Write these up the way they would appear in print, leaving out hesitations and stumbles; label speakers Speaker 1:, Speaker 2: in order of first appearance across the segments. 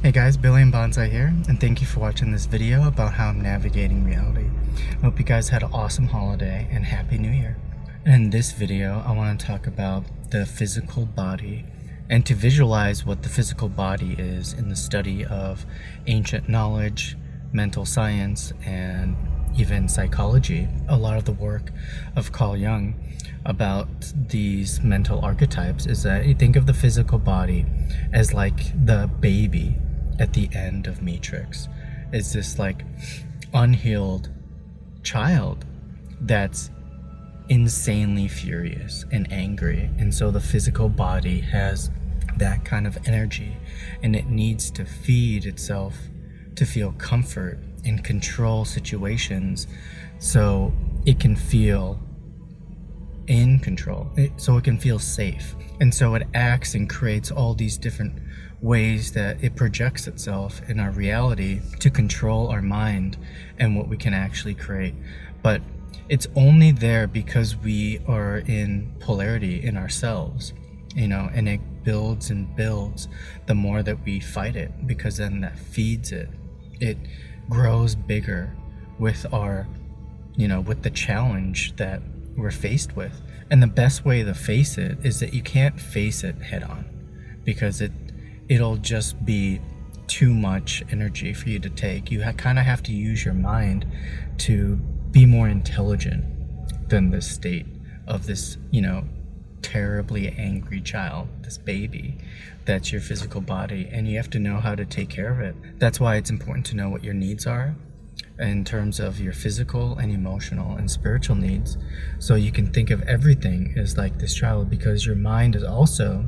Speaker 1: Hey guys, Billy and Bonsai here, and thank you for watching this video about how I'm navigating reality. I hope you guys had an awesome holiday and Happy New Year. In this video, I want to talk about the physical body and to visualize what the physical body is in the study of ancient knowledge, mental science, and even psychology. A lot of the work of Carl Jung about these mental archetypes is that you think of the physical body as like the baby at the end of Matrix. Is this like unhealed child that's insanely furious and angry, and so the physical body has that kind of energy and it needs to feed itself to feel comfort and control situations so it can feel in control, so it can feel safe. And so it acts and creates all these different ways that it projects itself in our reality to control our mind and what we can actually create. But it's only there because we are in polarity in ourselves, and it builds and builds the more that we fight it, because then that feeds it. It grows bigger with our, with the challenge that we're faced with. And the best way to face it is that you can't face it head on, because it'll just be too much energy for you to take. You kind of have to use your mind to be more intelligent than this state of this, terribly angry child, this baby that's your physical body, and you have to know how to take care of it. That's why it's important to know what your needs are in terms of your physical and emotional and spiritual needs, so you can think of everything as like this child, because your mind is also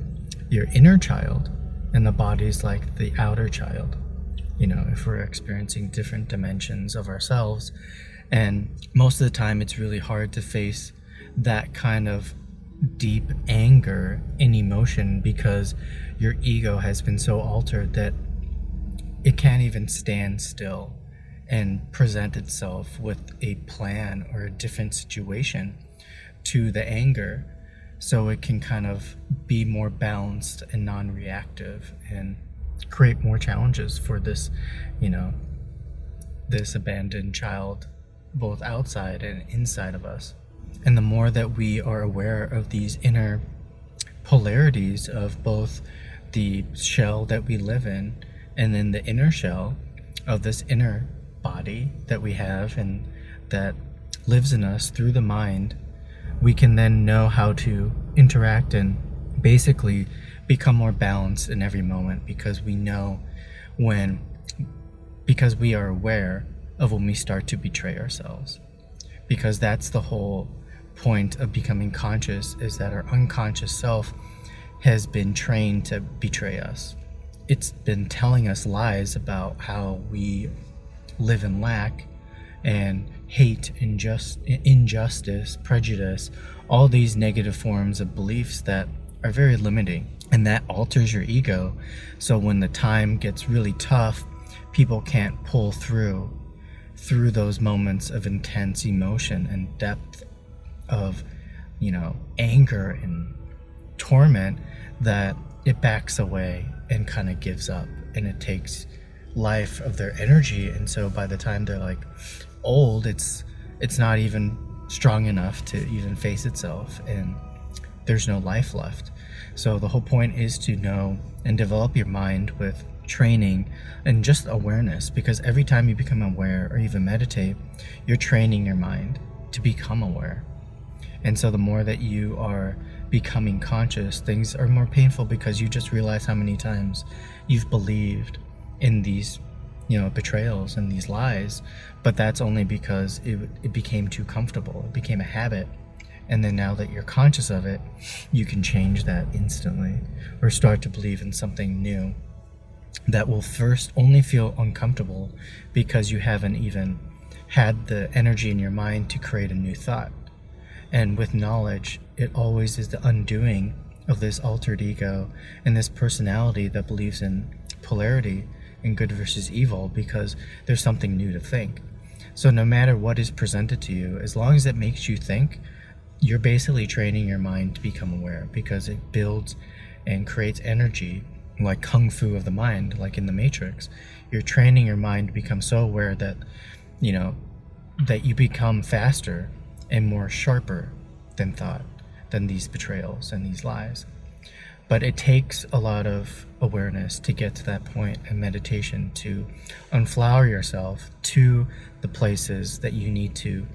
Speaker 1: your inner child and the body is like the outer child, if we're experiencing different dimensions of ourselves. And most of the time it's really hard to face that kind of deep anger and emotion because your ego has been so altered that it can't even stand still and present itself with a plan or a different situation to the anger, so it can kind of be more balanced and non-reactive and create more challenges for this, this abandoned child, both outside and inside of us. And the more that we are aware of these inner polarities of both the shell that we live in and then the inner shell of this inner body that we have and that lives in us through the mind, we can then know how to interact and basically become more balanced in every moment, because we know because we are aware of when we start to betray ourselves. Because that's the whole point of becoming conscious, is that our unconscious self has been trained to betray us. It's been telling us lies about how we live in lack and hate, injustice, prejudice, all these negative forms of beliefs that are very limiting, and that alters your ego. So when the time gets really tough, people can't pull through those moments of intense emotion and depth of anger and torment, that it backs away and kind of gives up, and it takes life of their energy. And so by the time they're like old, it's not even strong enough to even face itself, and there's no life left. So the whole point is to know and develop your mind with training and just awareness, because every time you become aware or even meditate, you're training your mind to become aware. And so the more that you are becoming conscious, things are more painful, because you just realize how many times you've believed in these betrayals and these lies, but that's only because it became too comfortable. It became a habit. And then now that you're conscious of it, you can change that instantly, or start to believe in something new that will first only feel uncomfortable because you haven't even had the energy in your mind to create a new thought. And with knowledge, it always is the undoing of this altered ego and this personality that believes in polarity and good versus evil, because there's something new to think. So no matter what is presented to you, as long as it makes you think, you're basically training your mind to become aware, because it builds and creates energy like kung fu of the mind, like in the Matrix. You're training your mind to become so aware that, you know, that you become faster and more sharper than thought, than these betrayals and these lies. But it takes a lot of awareness to get to that point, and meditation to unflower yourself to the places that you need to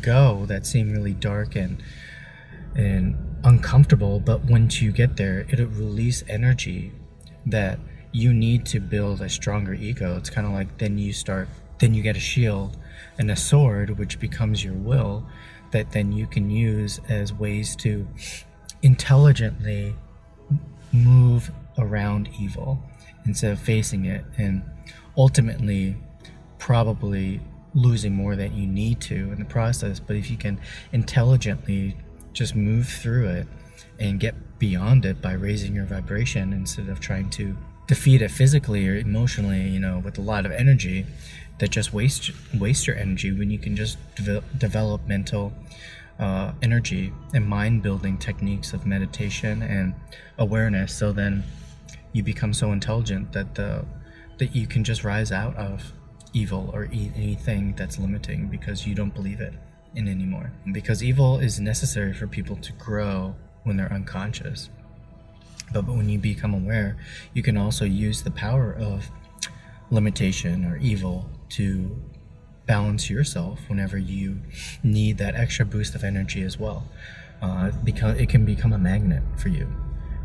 Speaker 1: go that seem really dark and uncomfortable. But once you get there, it'll release energy that you need to build a stronger ego. It's kind of like then you get a shield and a sword, which becomes your will, that then you can use as ways to intelligently move around evil instead of facing it, and ultimately probably losing more than you need to in the process. But if you can intelligently just move through it and get beyond it by raising your vibration instead of trying to defeat it physically or emotionally, you know, with a lot of energy that just waste your energy, when you can just develop mental energy and mind building techniques of meditation and awareness. So then you become so intelligent that you can just rise out of evil or anything that's limiting, because you don't believe it in anymore. Because evil is necessary for people to grow when they're unconscious. But when you become aware, you can also use the power of limitation or evil to balance yourself whenever you need that extra boost of energy as well. Because it can become a magnet for you,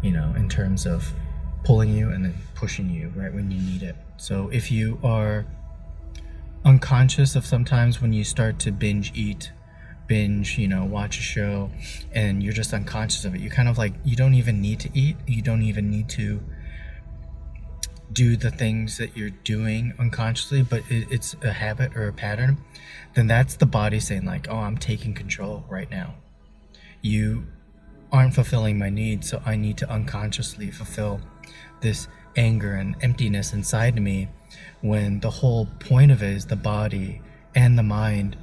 Speaker 1: you know, in terms of pulling you and then pushing you right when you need it. So if you are unconscious of sometimes when you start to binge, you know, watch a show, and you're just unconscious of it, you kind of like, you don't even need to eat, you don't even need to do the things that you're doing unconsciously, but it's a habit or a pattern, then that's the body saying like, oh, I'm taking control right now. You aren't fulfilling my needs, so I need to unconsciously fulfill this anger and emptiness inside of me, when the whole point of it is the body and the mind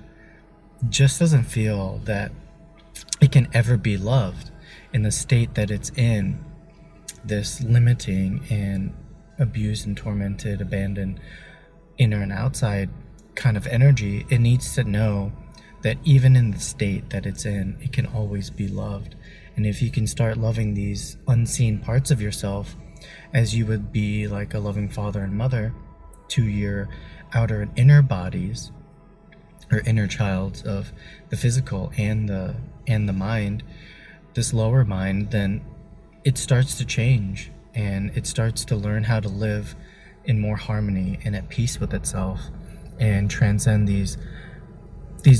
Speaker 1: just doesn't feel that it can ever be loved in the state that it's in, this limiting and abused and tormented, abandoned, inner and outside kind of energy. It needs to know that even in the state that it's in, it can always be loved. And if you can start loving these unseen parts of yourself as you would be like a loving father and mother to your outer and inner bodies, or inner child of the physical and the mind, this lower mind, then it starts to change, and it starts to learn how to live in more harmony and at peace with itself, and transcend these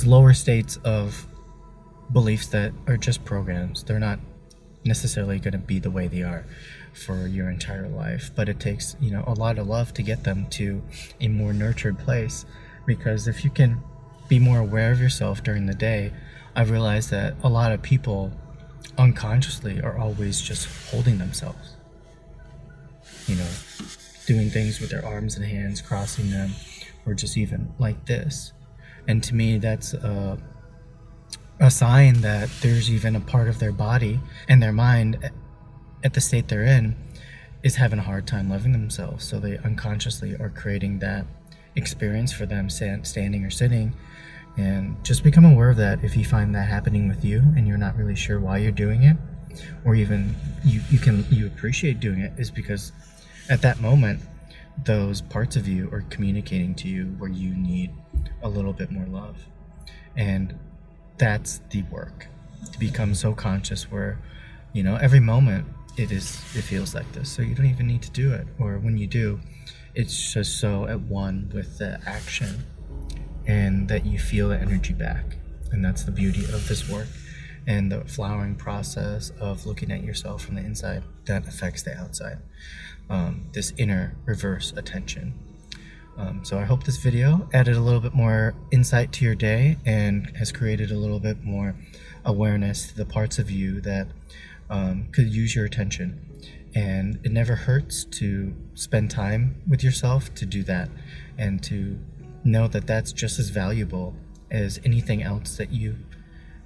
Speaker 1: lower states of beliefs that are just programs. They're not necessarily going to be the way they are for your entire life, but it takes, you know, a lot of love to get them to a more nurtured place. Because if you can be more aware of yourself during the day, I've realized that a lot of people unconsciously are always just holding themselves, you know, doing things with their arms and hands, crossing them, or just even like this. And to me, that's a sign that there's even a part of their body and their mind at the state they're in is having a hard time loving themselves. So they unconsciously are creating that experience for them, standing or sitting. And just become aware of that if you find that happening with you and you're not really sure why you're doing it, or even you appreciate doing it, is because at that moment those parts of you are communicating to you where you need a little bit more love. And that's the work, to become so conscious where, you know, every moment it feels like this, so you don't even need to do it, or when you do, it's just so at one with the action, and that you feel the energy back. And that's the beauty of this work, and the flowering process of looking at yourself from the inside that affects the outside, this inner reverse attention. So I hope this video added a little bit more insight to your day and has created a little bit more awareness to the parts of you that could use your attention. And it never hurts to spend time with yourself to do that, and to know that that's just as valuable as anything else that you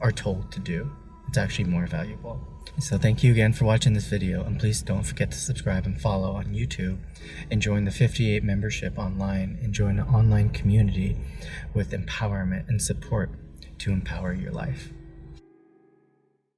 Speaker 1: are told to do. It's actually more valuable. So thank you again for watching this video, and please don't forget to subscribe and follow on YouTube, and join the 58 membership online, and join an online community with empowerment and support to empower your life.